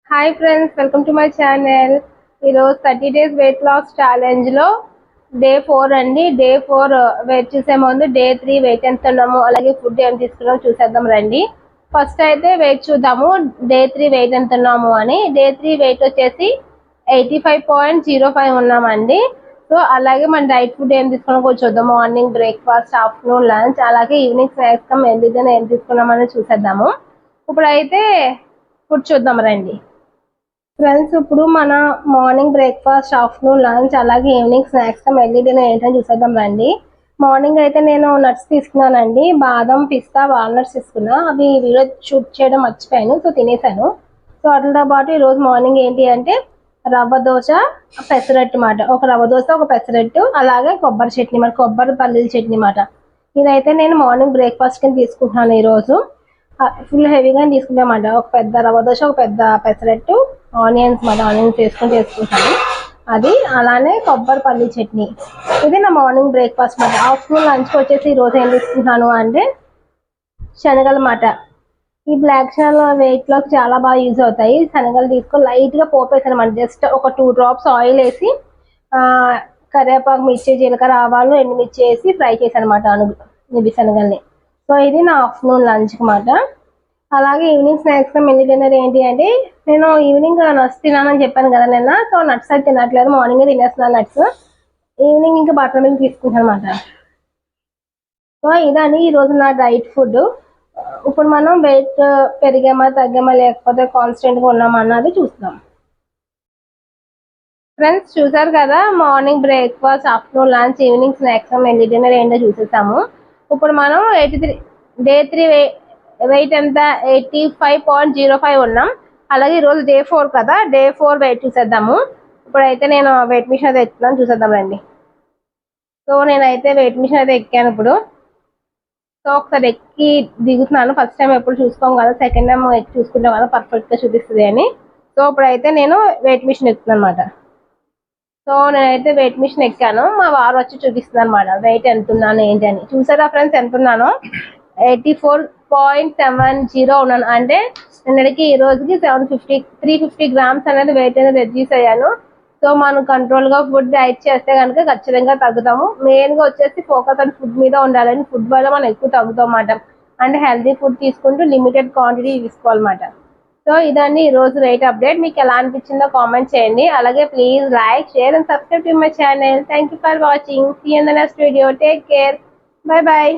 Hi friends, welcome to my channel. ఈరోజు 30 days weight loss ఛాలెంజ్లో day 4 అండి. Day 4 wait చూసే ముందు డే 3 వెయిట్ ఎంత ఉన్నాము, అలాగే ఫుడ్ ఏం తీసుకున్నాము చూసేద్దాం రండి. ఫస్ట్ అయితే వెయిట్ చూద్దాము, డే 3 వెయిట్ ఎంత ఉన్నాము అని. డే 3 వెయిట్ వచ్చేసి 85.05 ఉన్నామండి. సో అలాగే మన డైట్ ఫుడ్ ఏం తీసుకున్నామో కొంచెం చూద్దాం. మార్నింగ్ బ్రేక్ఫాస్ట్, ఆఫ్టర్నూన్ లంచ్, అలాగే ఈవినింగ్ స్నాక్స్ కమ్ ఎల్లిదైనా ఏం తీసుకున్నామని చూసేద్దాము. ఇప్పుడైతే ఫుడ్ చూద్దాం రండి. ఫ్రెండ్స్, ఇప్పుడు మన మార్నింగ్ బ్రేక్ఫాస్ట్, ఆఫ్టర్నూన్ లంచ్, అలాగే ఈవినింగ్ స్నాక్స్ మెల్లి డిన్నర్ ఏంటని చూసేద్దాం రండి. మార్నింగ్ అయితే నేను నట్స్ తీసుకున్నానండి. బాదం, పిస్తా, వాల్నట్స్ తీసుకున్నా. అవి వీడియో షూట్ చేయడం మర్చిపోయాను, సో తినేసాను. సో వాటితో పాటు ఈరోజు మార్నింగ్ ఏంటి అంటే రవ్వ దోశ, పెసరట్టు మాట. ఒక రవ్వ దోశ, ఒక పెసరట్టు, అలాగే కొబ్బరి చట్నీ మాట, కొబ్బరి పల్లీల చట్నీ మాట. ఇదైతే నేను మార్నింగ్ బ్రేక్ఫాస్ట్ కింద తీసుకుంటున్నాను ఈరోజు. ఫుల్ హెవీగా తీసుకుంటామంట. ఒక పెద్ద రవ్వ దోశ, ఒక పెద్ద పెసరట్టు, ఆనియన్స్ మాట, ఆనియన్స్ వేసుకొని చేసుకుంటాను. అది అలానే కొబ్బరి పల్లి చట్నీ. ఇది నా మార్నింగ్ బ్రేక్ఫాస్ట్ మాట. ఆఫ్టర్నూన్ లంచ్కి వచ్చేసి ఈరోజు ఏం తీసుకుంటాను అంటే శనగలు మాట. ఈ బ్లాక్ శనగలు వెయిట్ లోకి చాలా బాగా యూజ్ అవుతాయి. శనగలు తీసుకొని లైట్గా పోపేసాను అనమాట. జస్ట్ ఒక 2 drops ఆయిల్ వేసి కరివేపాకు, మిర్చి, జీలకర్ర, ఆవాలు, ఎండుమిర్చి వేసి ఫ్రై చేశాను అనమాట ఇవి శనగల్ని. సో ఇది నా ఆఫ్టర్నూన్ లంచ్కి మాట. అలాగే ఈవినింగ్ స్నాక్స్ మెల్లి డిన్నర్ ఏంటి అంటే నేను ఈవినింగ్ నట్స్ తినాలని చెప్పాను కదా నిన్న. సో నట్స్ అయితే తినట్లేదు, మార్నింగే తినేస్తున్నాను నట్స్. ఈవినింగ్ ఇంకా బటర్ మిల్క్ తీసుకుంటాను అనమాట. సో ఇదని ఈరోజు నా డైట్ ఫుడ్. ఇప్పుడు మనం వెయిట్ పెరిగామా, తగ్గామా, లేకపోతే కాన్స్టెంట్గా ఉన్నామా అన్నది చూస్తాం. ఫ్రెండ్స్, చూసారు కదా, morning breakfast, afternoon lunch, evening snacks మెల్లి డిన్నర్ ఏంటో చూసేసాము. ఇప్పుడు మనం డే 3 వెయిట్ ఎంత 85.05 ఉన్నాం. అలాగే ఈరోజు డే 4 కదా, డే 4 వెయిట్ చూసేద్దాము. ఇప్పుడైతే నేను వెయిట్ మిషన్ అయితే ఎక్కుతున్నాను, చూసేద్దాం రండి. సో నేనైతే వెయిట్ మిషన్ అయితే ఎక్కాను ఇప్పుడు. సో ఒకసారి ఎక్కి దిగుతున్నాను. ఫస్ట్ టైం ఎప్పుడు చూసుకోం కదా, సెకండ్ టైం ఎక్కి చూసుకుంటాం కదా పర్ఫెక్ట్గా చూపిస్తుంది అని. సో ఇప్పుడైతే నేను వెయిట్ మిషన్ ఎక్కుతున్నాను అనమాట. సో నేనైతే వెయిట్ మిషన్ ఎక్కాను. మా వారు వచ్చి చూపిస్తుంది అనమాట వెయిట్ ఎంత ఉన్నాను ఏంటి అని. చూసారా ఫ్రెండ్స్ ఎంత ఉన్నాను? 84.70 ఉన్నాను. అంటే నిన్నటికి ఈ రోజుకి 350 grams అనేది వెయిట్ అనేది రెడ్యూస్ అయ్యాను. సో మనం కంట్రోల్గా ఫుడ్ డైట్ చేస్తే కనుక ఖచ్చితంగా తగ్గుతాము. మెయిన్గా వచ్చేసి ఫోకస్ అండ్ ఫుడ్ మీద ఉండాలని. ఫుడ్ వల్ల మనం ఎక్కువ తగ్గుతాం అన్నమాట. అంటే హెల్తీ ఫుడ్ తీసుకుంటూ లిమిటెడ్ క్వాంటిటీ తీసుకోవాలన్నమాట. సో ఇదండి ఈరోజు వెయిట్ అప్డేట్. మీకు ఎలా అనిపించిందో కామెంట్ చేయండి. అలాగే please like, share and subscribe to my channel. Thank you for watching. See you in the next video. Take care. Bye by.